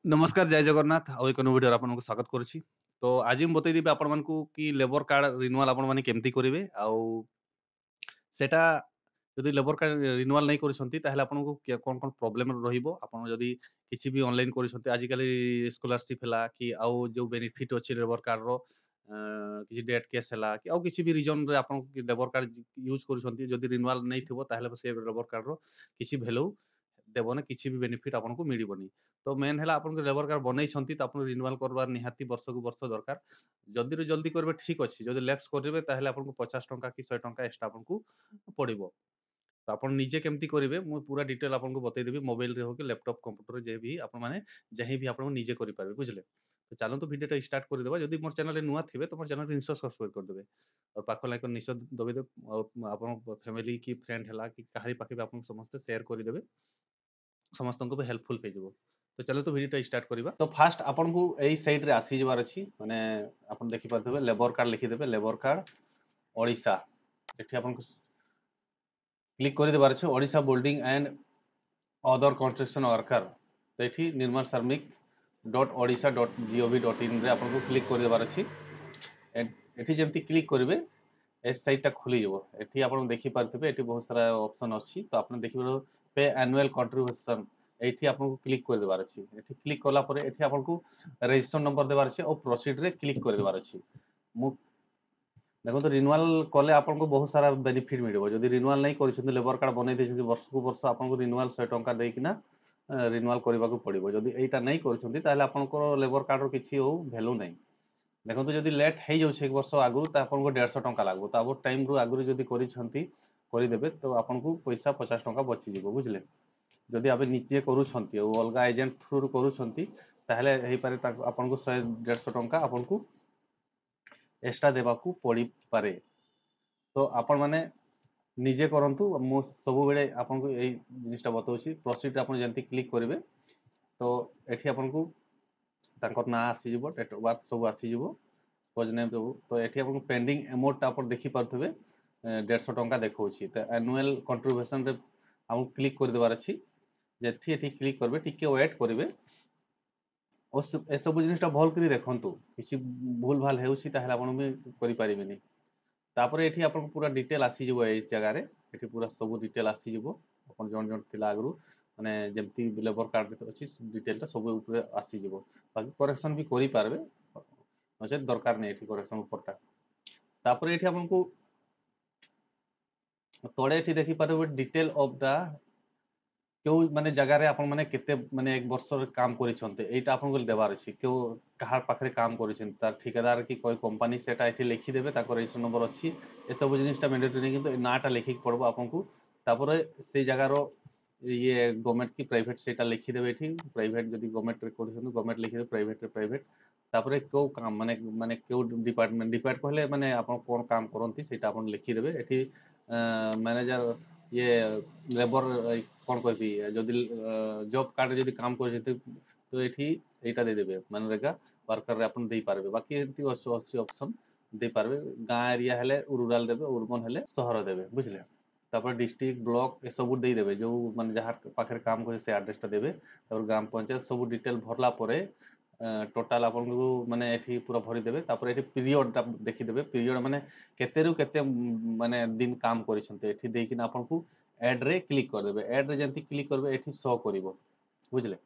नमस्कार जय जगन्नाथ ଆଉ ଏକ ନୂଆ ଭିଡିଓରେ ଆପଣଙ୍କୁ ସ୍ୱାଗତ କରୁଛି। ତ ଆଜି ମୁଁ ବତେଇଦେବି ଆପଣମାନଙ୍କୁ କି ଲେବର କାର୍ଡ ରିନ୍ୟୁଆଲ ଆପଣମାନେ କେମିତି କରିବେ ଆଉ ସେଟା ଯଦି ଲେବର କାର୍ଡ ରିନ୍ୟୁଆଲ नहीं କରିଛନ୍ତି ତାହେଲେ ଆପଣଙ୍କୁ କଣ କଣ ପ୍ରୋବ୍ଲେମ ରହିବ ଆପଣ ଯଦି କିଛି ବି ଅନଲାଇନ କରିଛନ୍ତି ଆଜିକାଲି ସ୍କଲାରशिप ହେଲା କି ଆଉ ଯୋଉ ବେନିଫିଟ ଅଛି ଲେବର କାର୍ଡ ର କିଛି ଡେଟ୍ କେସ୍ ହେଲା କି ଆଉ କିଛି ବି ରିଜନ ରେ ଆପଣ ଲେବର କାର୍ଡ ୟୁଜ କରୁଛନ୍ତି ଯଦି ରିନ୍ୟୁଆଲ नहीं ଥିବ ତାହେଲେ ସେ ଲେବର କାର୍ଡ ର କିଛି ଭ୍ୟାଲୁ ଦେବନି କିଛି ବି ବେନିଫିଟ ଆପଣଙ୍କୁ ମିଳିବନି। ତ ମେନ୍ ହେଲା ଆପଣଙ୍କୁ ଲେବର କାର୍ଡ ବନେଇଛନ୍ତି ତ ଆପଣଙ୍କୁ ରିନ୍ୟୁଆଲ କରବାର ନିହାତି ବର୍ଷକୁ ବର୍ଷ ଦରକାର। ଜଲ୍ଦିରୁ ଜଲ୍ଦି କରିବେ ଠିକ ଅଛି ଯଦି ଲେପ୍ସ କରିବେ ତାହେଲେ ଆପଣଙ୍କୁ 50 ଟଙ୍କା କି 100 ଟଙ୍କା ଏକ୍ସଟ୍ରା ଆପଣଙ୍କୁ ପଡିବ। ତ ଆପଣ ନିଜେ କେମିତି କରିବେ ମୁଁ ପୁରା ଡିଟେଲ ଆପଣଙ୍କୁ ବତେଇଦେବି ମୋବାଇଲରେ ହଉ କି ଲ୍ୟାପଟପ କମ୍ପ୍ୟୁଟର ଯେ ବି ଆପଣମାନେ ଯାହିଁ ବି ଆପଣ ନିଜେ କରିପାରିବେ ବୁଝିଲେ। ତ ଚାଲନ୍ତୁ ଭିଡ଼ିଓଟା ଷ୍ଟାର୍ଟ କରିଦେବା ଯଦି ମୋର ଚ୍ୟାନେଲରେ ନୂଆ ଥିବେ ତ ମୋର ଚ୍ୟାନେଲକୁ ନିଶ୍ଚୟ ସବସ୍କ୍ରାଇବ କରିଦେବେ ଆଉ ପାଖ ଲାଇକ ନିଶ୍ଚୟ ଦବେଇଦେବେ ଆଉ ଆପଣ ଫ୍ୟାମିଲି କି ଫ୍ରେଣ୍ଡ ହେଲା କି କାହାରି ପାଖେ ବି ଆପଣ ସମସ୍ତେ ସେୟାର କରିଦେବେ ସମସ୍ତଙ୍କୁ ବି ହେଲ୍ପଫୁଲ ହେଇଯିବ। तो चलो तो भिडियो स्टार्ट करिबा तो फास्ट आपनको एई साइड रे आसी जबार अछि माने आपन देखि पाथबे लेबर कार्ड लिखि देबे लेबर कार्ड ओडिसा एठी आपनको क्लिक करि देबार अछि Odisha building and other construction worker तो एठी निर्माण श्रमिक .odisha.gov.in रे आपनको क्लिक करि देबार अछि एठी जेमति क्लिक करिवे एस साइट टा खुली जबो एठी आपन देखि पाथबे एठी बहुत सारा ऑप्शन अछि तो आपन देखिबो पे एनुअल कंट्रीब्यूशन एठी आपको क्लिक कर देबार अछि एठी क्लिक कला परे एठी आपको रजिस्ट्रेशन नंबर देबार अछि और प्रोसीड रे क्लिक कर देबार अछि मु देखो तो रिन्यूअल कले आपको बहुत सारा बेनिफिट मिलिबो जदि रिन्यूअल नहीं करिसेंती लेबर कार्ड बनै दैछंती वर्ष को वर्ष आपको रिन्यूअल 100 टंका देकिना रिन्यूअल करबा को पड़िबो जदि एटा नहीं करिसेंती ताले आपनको लेबर कार्ड रो किछि हो वैल्यू नहीं देखो तो जदि लेट हो जाउछे एक वर्ष आगु त आपनको 150 टंका लागबो त अब टाइम रो आगु जदि करिसेंती देबे तो आपनको पैसा 50 टंका बचि जिवो बुझले जदि आप निजे करूछंती और अलगा एजेंट थ्रू करूछंती ताहले हेई पारे आपनको 100 150 टंका आपनको एक्स्ट्रा देबाकू पड़ी पारे तो आपण माने निजे करंतु मो सब बेले आपनको एई जिनिसटा बताउची प्रोसीड आपण जंती क्लिक करिवे तो एठी आपनको तांकर ना आसी जिवो डेट ऑफ बर्थ सब आसी जिवो सपोज नेम सब तो एठी आपनको पेंडिंग अमाउंट आपण देखि पारथबे 150 टंका देखौची तो एनुअल कंट्रीब्यूशन रे आपको क्लिक कर देबार अछि जेथि एठी क्लिक करबे टिके वेट करिवे ए सब जिनिसटा भल करी देखंतु किछि भूल भाल हेउची ताहले आपण भी करि परिबेनी तापर एठी आपन पूरा डिटेल आसी जिवो ए जगह रे एठी पूरा सब डिटेल आसी जिवो आपन जन जन थिला आगरु माने जेमति लेबर कार्ड रे अछि डिटेल ता सब ऊपर आसी जिवो बाकी करेक्शन भी करि पारबे नचे दरकार नै एठी करेक्शन ऊपरटा तापर एठी आपनको तळे एठी देखि पारबे डिटेल ऑफ द केउ माने जगह रे आपण माने केते माने एक वर्ष रे काम करिसंते एटा आपण को देबार अछि केउ कहार पाखरे काम करिसेन तार ठेकेदार की कोई कंपनी सेटा एठी लिखि देबे ताको रजिस्ट्रेशन नंबर अछि ए सब जिनिसटा मैंडेटरी किंतु नाटा लिखि पड़बो आपनको तापर से जगह रो ये गवर्नमेंट की प्राइवेट सेटा लिखि देबे एठी प्राइवेट जदी गवर्नमेंट रे करिसेन गवर्नमेंट लिखि देबे प्राइवेट रे प्राइवेट तापर को काम माने माने केउ डिपार्टमेंट डिपार्ट कहले माने आपण कोन काम करंती सेटा आपण लिखि देबे एठी मैनेजर ये लेबर कौन कहबी जदि जॉब कार्ड जदि काम कर तो एठी एटा दे देबे मनरेगा वर्कर रे अपन दे पारबे बाकी एती अछि ऑप्शन दे पारबे गां एरिया हेले रूरल देबे अर्बन हेले शहर देबे बुझले तापर डिस्ट्रिक्ट ब्लॉक ए सब दे देबे जो माने जहार पाखरे काम करे से एड्रेस ता देबे तापर ग्राम पंचायत सब डिटेल भरला परे टोटाल आपन को माने एठी पूरा भरि देबे तापर एठी पीरियड ता देखि देबे पीरियड माने केते रु केते माने दिन काम करिसंते एठी देकिन आपन को ऐड रे क्लिक कर देबे ऐड रे जंती क्लिक करबे एठी शो करिवो बुझले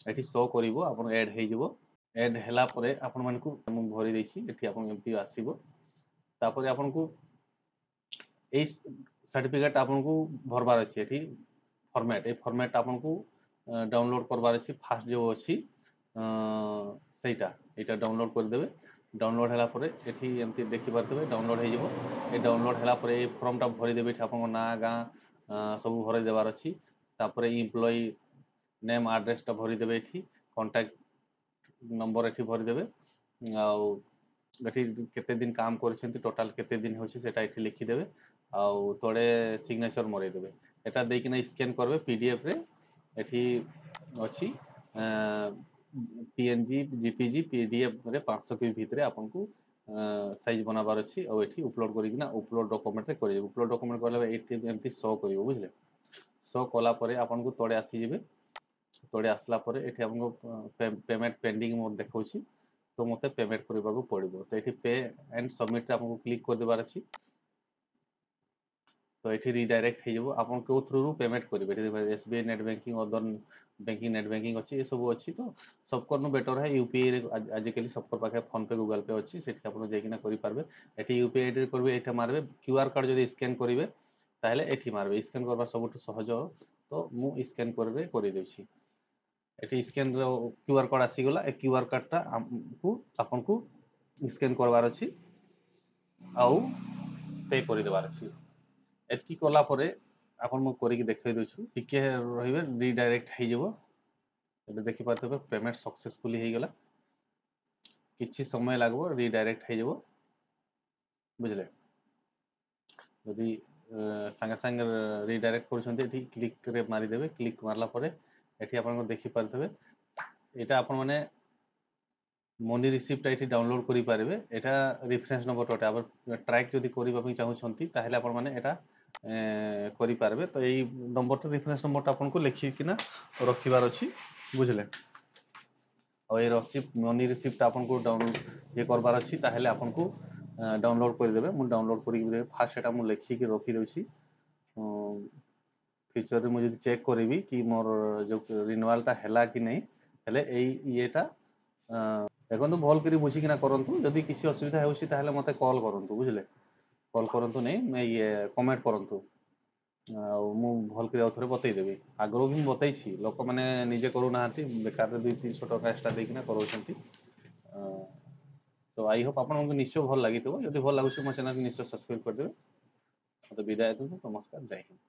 एठी शो करिवो आपन ऐड हे जिवो ऐड हैला परे आपन मन को हम भरि दैछि एठी आपन एमती आसीबो तापर आपन को ए सर्टिफिकेट आपन को भरबार अछि एठी फॉर्मेट ए फॉर्मेट आपन को डाउनलोड करबार अछि फास्ट जो अछि सेटा एटा डाउनलोड कर देबे डाउनलोड हैला परे एठी एमती देखि पारतबे डाउनलोड हे जिवो ए डाउनलोड हैला परे ए फॉर्म टा भरि देबे आपन ना गां सब भरि देबार अछि तापर एम्प्लॉय नेम एड्रेस ता भरि देबे एठी कांटेक्ट नंबर एठी भरि देबे आउ एठी केते दिन काम करिसेंती टोटल केते दिन होछि सेटा एठी लिखि देबे आउ तोड़े सिग्नेचर मरै देबे एटा देकिना स्कैन करबे पीडीएफ रे एठी अछि पीएनजी जीपीजी पीडीएफ रे 500 के भीतर आपन को साइज बनाबार अछि और एठी अपलोड करिकिना अपलोड डॉक्यूमेंट रे करि अपलोड डॉक्यूमेंट करले एठी एमती शो करिवो बुझले शो कला परे आपन को तोड़े आसी जिवे ତଳେ ଆସିଲା ପରେ ଏଠି ଆପଣଙ୍କୁ ପେମେଣ୍ଟ ପେଣ୍ଡିଂ ମୋର ଦେଖାଉଛି, ତ ମୋତେ ପେମେଣ୍ଟ କରିବାକୁ ପଡ଼ିବ। ତ ଏଠି ପେ ଆଣ୍ଡ ସବମିଟ୍ରେ ଆପଣଙ୍କୁ କ୍ଲିକ୍ କରିଦେବାର ଅଛି। ତ ଏଠି ରିଡାଇରେକ୍ଟ ହେଇଯିବ ଆପଣ କେଉଁ ଥ୍ରୁରୁ ପେମେଣ୍ଟ କରିବେ। ଏଠି SBI net banking, other banking net banking ଅଛି, ଏସବୁ ଅଛି। ତ ସବକର୍ନୁ ବେଟର है ୟୁପିଆଇରେ ଆଜିକାଲି ସବକର ପାଖେ ଫୋନ୍ ପେ ଗୁଗଲ ପେ ଅଛି, ସେଠି ଆପଣ ଯାଇକିନା କରିପାରିବେ। ଏଠି ୟୁପିଆଇରେ କରିବେ, ଏଇଟା ମାରିବେ QR କୋଡ଼ ଯଦି ସ୍କାନ୍ କରିବେ ତାହେଲେ ଏଠି ମାରିବେ। ସ୍କାନ୍ କରିବା ସବୁଠୁ ସହଜ, ତ ମୁଁ ସ୍କାନ୍ କରିବେ କରିଦେଉଛି। ଏଠି ସ୍କାନ୍ର QR କୋଡ଼ ଆସିଗଲା। ଏ QR କୋଡ଼ଟା ଆପଣଙ୍କୁ ସ୍କାନ୍ କରିବାର ଅଛି ଆଉ ପେ କରିଦେବାର ଅଛି। ଏତିକି କଲା ପରେ ଆପଣ ମୁଁ କରିକି ଦେଖାଇ ଦେଉଛୁ, ଟିକେ ରହିବେ ରିଡାଇରେକ୍ଟ ହେଇଯିବ। ଏବେ ଦେଖିପାରୁଥିବେ ପେମେଣ୍ଟ ସକ୍ସେସଫୁଲି ହେଇଗଲା। କିଛି ସମୟ ଲାଗିବ, ରିଡାଇରେକ୍ଟ ହେଇଯିବ, ବୁଝିଲେ। ଯଦି ସାଙ୍ଗେ ସାଙ୍ଗେ ରିଡାଇରେକ୍ଟ କରୁଛନ୍ତି ଏଠି କ୍ଲିକ୍ରେ ମାରିଦେବେ। କ୍ଲିକ୍ ମାରିଲା ପରେ ଏଠି ଆପଣଙ୍କୁ ଦେଖିପାରୁଥିବେ ଏଇଟା ଆପଣମାନେ ମନି ରିସିପ୍ଟଟା ଏଠି ଡାଉନଲୋଡ୍ କରିପାରିବେ। এটা ରେଫରେନ୍ସ ନମ୍ବର ଅଟେ। ଆପଣ ଟ୍ରାକ୍ ଯଦି କରିବା ପାଇଁ ଚାହୁଁଛନ୍ତି ତାହେଲେ ଆପଣମାନେ এটা କରିପାରିବେ। ତ ଏଇ ନମ୍ବରଟା ରେଫରେନ୍ସ ନମ୍ବରଟା ଆପଣଙ୍କୁ ଲେଖିକିନା ରଖିବାର ଅଛି, ବୁଝିଲେ। ଆଉ এই ରସିପ୍ଟ ମନି ରିସିପ୍ଟ ଆପଣଙ୍କୁ করবার ଅଛି তাহলে ଆପଣଙ୍କୁ ଡାଉନଲୋଡ୍ କରିଦେବେ। ମୁଁ ଡାଉନଲୋଡ୍ କରିକି ଦେବେ। ଫାର୍ଷ୍ଟ এটা ମୁଁ ଲେଖିକି ରଖିଦେଉଛି। ଫ୍ୟୁଚରରେ ମୁଁ ଯଦି ଚେକ୍ କରିବି କି ମୋର ଯେଉଁ ରିନ୍ୟୁଆଲଟା ହେଲା କି ନାହିଁ, ହେଲେ ଏଇ ଇଏଟା ଦେଖନ୍ତୁ ଭଲ କରି ବୁଝିକିନା କରନ୍ତୁ। ଯଦି କିଛି ଅସୁବିଧା ହେଉଛି ତାହେଲେ ମୋତେ କଲ୍ କରନ୍ତୁ, ବୁଝିଲେ। କଲ୍ କରନ୍ତୁ ନାହିଁ, ଇଏ କମେଣ୍ଟ କରନ୍ତୁ, ଆଉ ମୁଁ ଭଲ କରି ଆଉ ଥରେ ବତେଇଦେବି। ଆଗରୁ ବି ମୁଁ ବତେଇଛି, ଲୋକମାନେ ନିଜେ କରୁନାହାନ୍ତି, ବେକାରରେ 200-300 ଟଙ୍କା ଏକ୍ସଟ୍ରା ଦେଇକିନା କରାଉଛନ୍ତି। ତ ଆଇ ହୋପ୍ ଆପଣଙ୍କୁ ନିଶ୍ଚୟ ଭଲ ଲାଗିଥିବ। ଯଦି ଭଲ ଲାଗୁଛି ମୋ ଚ୍ୟାନେଲକୁ ନିଶ୍ଚୟ ସବସ୍କ୍ରାଇବ୍ କରିଦେବେ। ମୋତେ ବିଦାୟ ଦିଅନ୍ତୁ। ନମସ୍କାର, ଜୟ ହିନ୍ଦ।